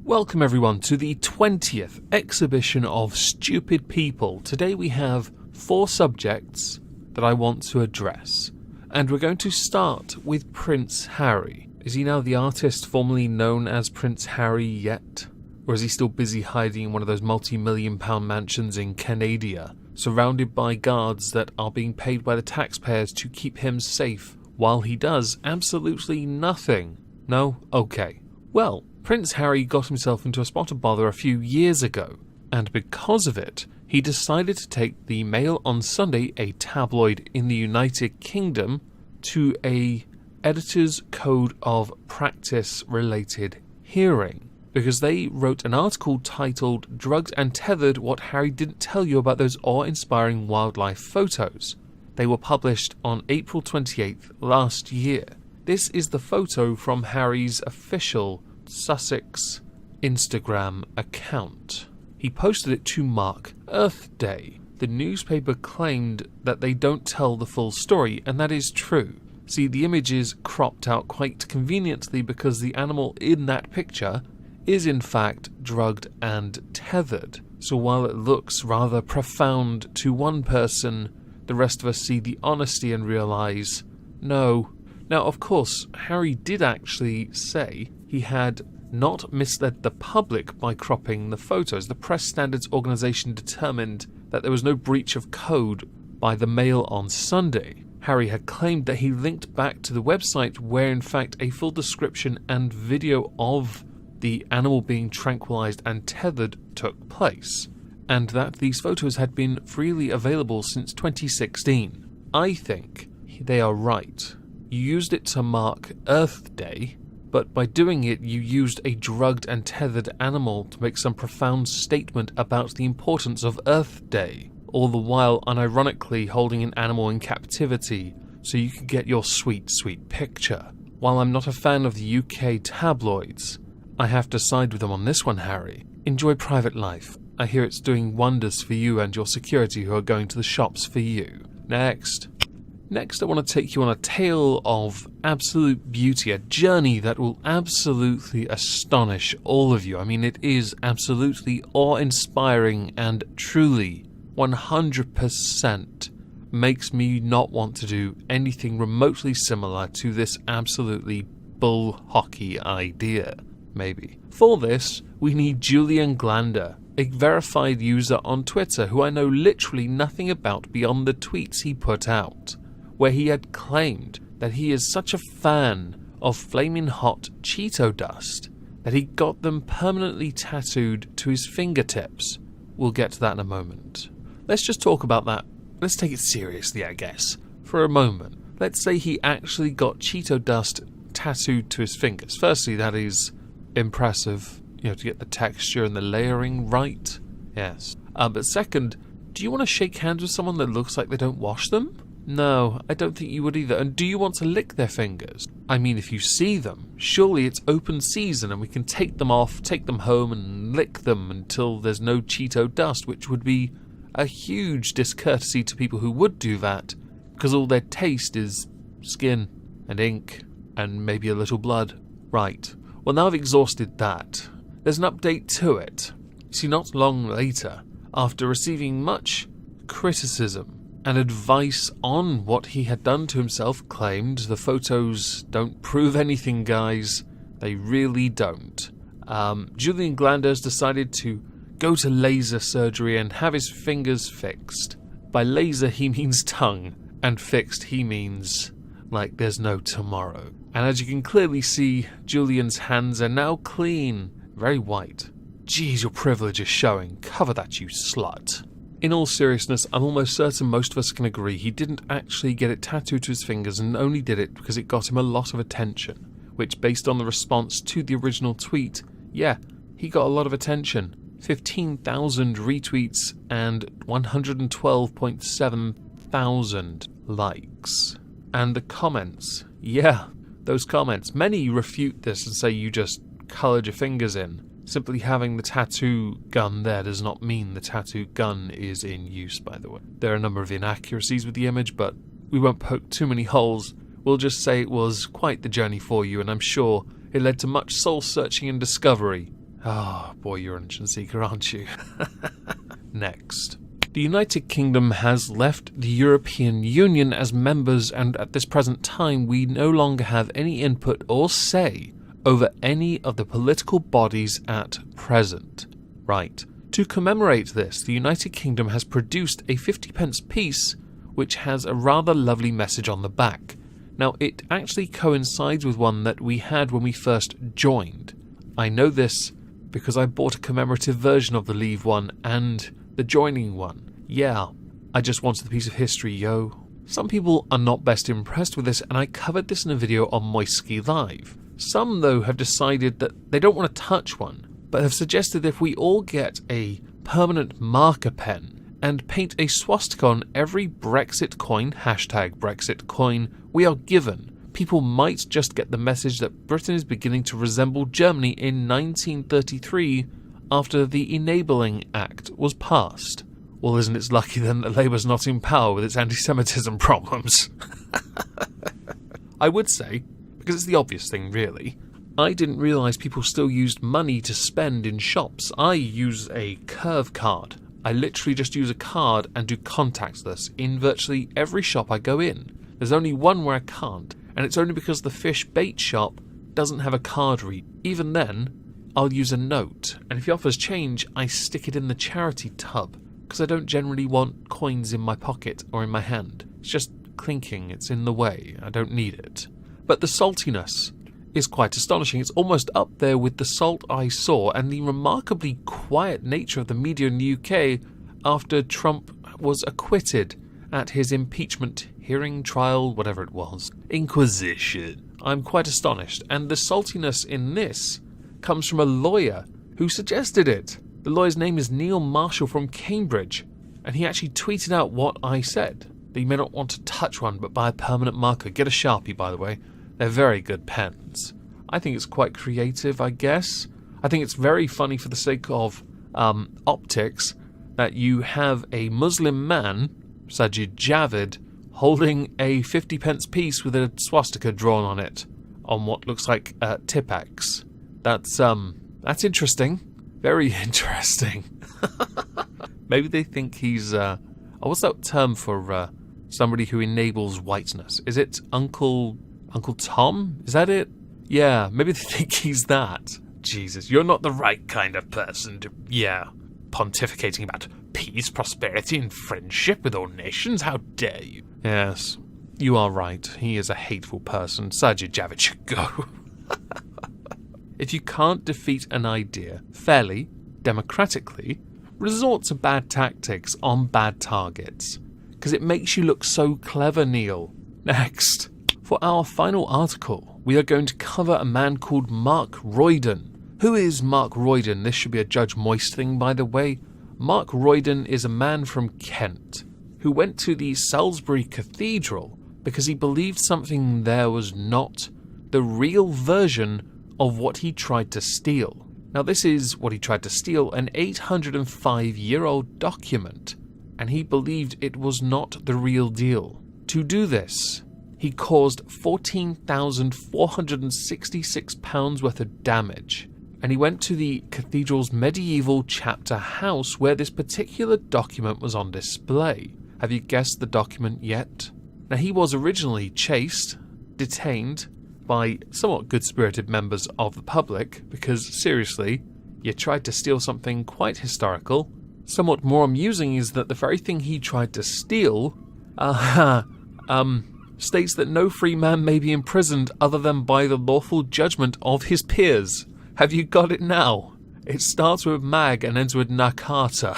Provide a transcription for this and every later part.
Welcome everyone to the 20th exhibition of Stupid People. Today we have 4 subjects that I want to address. And we're going to start with Prince Harry. Is he now the artist formerly known as Prince Harry yet? Or is he still busy hiding in one of those multi-million-pound mansions in Canada, surrounded by guards that are being paid by the taxpayers to keep him safe, while he does absolutely nothing? No? Okay. Well, Prince Harry got himself into a spot of bother a few years ago, and because of it, he decided to take the Mail on Sunday, a tabloid in the United Kingdom, to a editor's code of practice related hearing, because they wrote an article titled "Drugged and Tethered: What Harry Didn't Tell You About Those Awe-Inspiring Wildlife Photos." They were published on April 28th last year. This is the photo from Harry's official Sussex Instagram account. He posted it to mark Earth Day. The newspaper claimed that they don't tell the full story, and that is true. See, the image is cropped out quite conveniently because the animal in that picture is in fact drugged and tethered. So while it looks rather profound to one person, the rest of us see the honesty and realise, no. Now, of course, Harry did actually say he had not misled the public by cropping the photos. The Press Standards Organisation determined that there was no breach of code by the Mail on Sunday. Harry had claimed that he linked back to the website where in fact a full description and video of the animal being tranquilised and tethered took place, and that these photos had been freely available since 2016. I think they are right. You used it to mark Earth Day, but by doing it you used a drugged and tethered animal to make some profound statement about the importance of Earth Day, all the while unironically holding an animal in captivity so you could get your sweet, sweet picture. While I'm not a fan of the UK tabloids, I have to side with them on this one, Harry. Enjoy private life. I hear it's doing wonders for you and your security who are going to the shops for you. Next, I want to take you on a tale of absolute beauty, a journey that will absolutely astonish all of you. I mean, it is absolutely awe-inspiring and truly 100% makes me not want to do anything remotely similar to this absolutely bull hockey idea, maybe. For this, we need Julian Glander, a verified user on Twitter who I know literally nothing about beyond the tweets he put out, where he had claimed that he is such a fan of flaming hot Cheeto dust that he got them permanently tattooed to his fingertips. We'll get to that in a moment. Let's just talk about that. Let's take it seriously, I guess, for a moment. Let's say he actually got Cheeto dust tattooed to his fingers. Firstly, that is impressive, to get the texture and the layering right. Yes. But second, do you want to shake hands with someone that looks like they don't wash them? No, I don't think you would either. And do you want to lick their fingers? I mean, if you see them, surely it's open season and we can take them off, take them home and lick them until there's no Cheeto dust, which would be a huge discourtesy to people who would do that, because all their taste is skin and ink and maybe a little blood. Right. Well, now I've exhausted that. There's an update to it. See, not long later, after receiving much criticism and advice on what he had done to himself, claimed the photos don't prove anything, guys. They really don't. Julian Glanders decided to go to laser surgery and have his fingers fixed. By laser he means tongue, and fixed he means like there's no tomorrow. And as you can clearly see, Julian's hands are now clean, very white. Geez, your privilege is showing. Cover that, you slut. In all seriousness, I'm almost certain most of us can agree he didn't actually get it tattooed to his fingers and only did it because it got him a lot of attention, which, based on the response to the original tweet, yeah, he got a lot of attention. 15,000 retweets and 112.7 thousand likes. And the comments, yeah, those comments, many refute this and say you just coloured your fingers in. Simply having the tattoo gun there does not mean the tattoo gun is in use, by the way. There are a number of inaccuracies with the image, but we won't poke too many holes. We'll just say it was quite the journey for you, and I'm sure it led to much soul-searching and discovery, Oh, boy, you're an attention seeker, aren't you? Next. The United Kingdom has left the European Union as members, and at this present time we no longer have any input or say over any of the political bodies at present. Right. To commemorate this, the United Kingdom has produced a 50p piece which has a rather lovely message on the back. Now, it actually coincides with one that we had when we first joined. I know this because I bought a commemorative version of the Leave one and the joining one. Yeah, I just wanted the piece of history, yo. Some people are not best impressed with this, and I covered this in a video on Moistski Live. Some, though, have decided that they don't want to touch one, but have suggested if we all get a permanent marker pen and paint a swastika on every Brexit coin, #Brexit coin, we are given, people might just get the message that Britain is beginning to resemble Germany in 1933 after the Enabling Act was passed. Well, isn't it lucky then that Labour's not in power with its anti-Semitism problems? I would say, because it's the obvious thing really, I didn't realise people still used money to spend in shops. I use a curve card. I literally just use a card and do contactless in virtually every shop I go in. There's only one where I can't, and it's only because the fish bait shop doesn't have a card read. Even then, I'll use a note, and if he offers change, I stick it in the charity tub, because I don't generally want coins in my pocket or in my hand. It's just clinking, it's in the way, I don't need it. But the saltiness is quite astonishing. It's almost up there with the salt I saw and the remarkably quiet nature of the media in the UK after Trump was acquitted at his impeachment hearing, trial, whatever it was. Inquisition. I'm quite astonished, and the saltiness in this comes from a lawyer who suggested it. The lawyer's name is Neil Marshall from Cambridge, and he actually tweeted out what I said, that you may not want to touch one but buy a permanent marker. Get a Sharpie, by the way. They're very good pens. I think it's quite creative, I guess. I think it's very funny for the sake of optics that you have a Muslim man, Sajid Javid, holding a 50p piece with a swastika drawn on it on what looks like Tipex. That's interesting. Very interesting. Maybe they think he's what's that term for somebody who enables whiteness? Is it Uncle Tom? Is that it? Yeah, maybe they think he's that. Jesus, you're not the right kind of person to, pontificating about peace, prosperity, and friendship with all nations. How dare you? Yes, you are right. He is a hateful person. Sajid Javid should go. If you can't defeat an idea fairly, democratically, resort to bad tactics on bad targets. Because it makes you look so clever, Neil. Next. For our final article, we are going to cover a man called Mark Royden. Who is Mark Royden? This should be a Judge Moist thing, by the way. Mark Royden is a man from Kent who went to the Salisbury Cathedral because he believed something there was not the real version of what he tried to steal. Now, this is what he tried to steal, an 805-year-old document, and he believed it was not the real deal. To do this, he caused £14,466 worth of damage, and he went to the cathedral's medieval chapter house where this particular document was on display. Have you guessed the document yet? Now, he was originally chased, detained by somewhat good-spirited members of the public, because seriously, you tried to steal something quite historical. Somewhat more amusing is that the very thing he tried to steal, states that no free man may be imprisoned other than by the lawful judgment of his peers. Have you got it now? It starts with mag and ends with Nakata.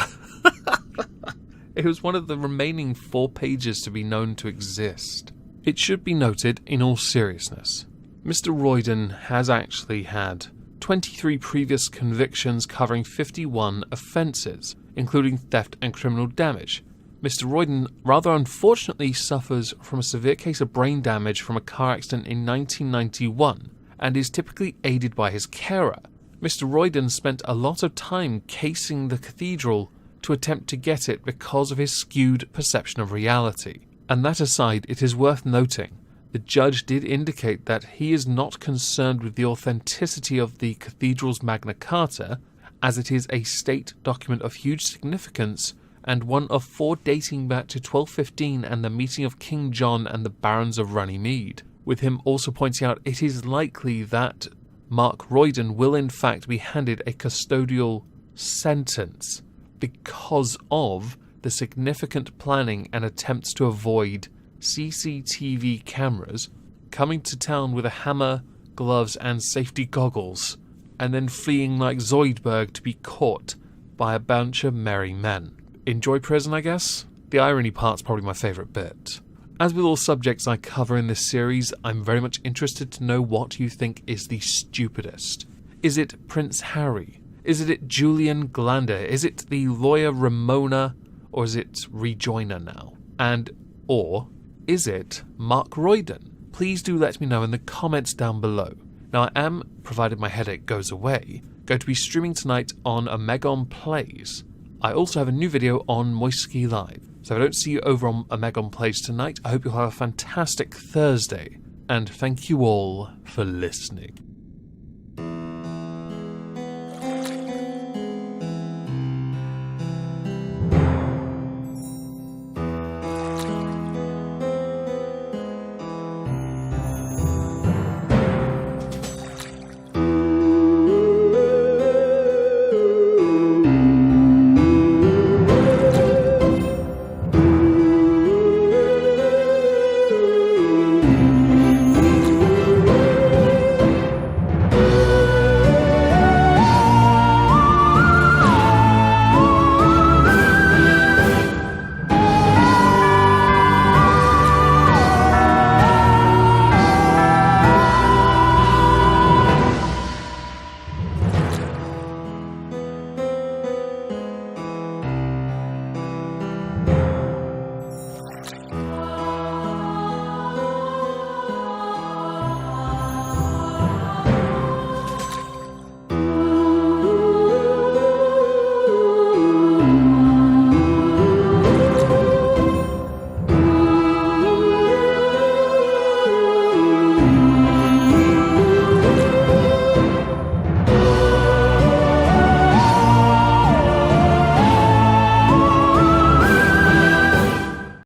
It was one of the remaining 4 pages to be known to exist. It should be noted, in all seriousness, Mr. Royden has actually had 23 previous convictions covering 51 offences, including theft and criminal damage. Mr. Royden rather unfortunately suffers from a severe case of brain damage from a car accident in 1991 and is typically aided by his carer. Mr. Royden spent a lot of time casing the cathedral to attempt to get it because of his skewed perception of reality. And that aside, it is worth noting The judge did indicate that he is not concerned with the authenticity of the cathedral's Magna Carta, as it is a state document of huge significance and one of 4 dating back to 1215 and the meeting of King John and the barons of Runnymede, with him also pointing out it is likely that Mark Royden will in fact be handed a custodial sentence because of the significant planning and attempts to avoid CCTV cameras, coming to town with a hammer, gloves and safety goggles, and then fleeing like Zoidberg to be caught by a bunch of merry men. Enjoy prison, I guess? The irony part's probably my favourite bit. As with all subjects I cover in this series, I'm very much interested to know what you think is the stupidest. Is it Prince Harry? Is it Julian Glander? Is it the lawyer Ramona? Or is it Rejoiner now? Or is it Mark Royden? Please do let me know in the comments down below. Now I am, provided my headache goes away, going to be streaming tonight on Omegon Plays. I also have a new video on Moistski Live. So if I don't see you over on Omegon Plays tonight, I hope you'll have a fantastic Thursday. And thank you all for listening.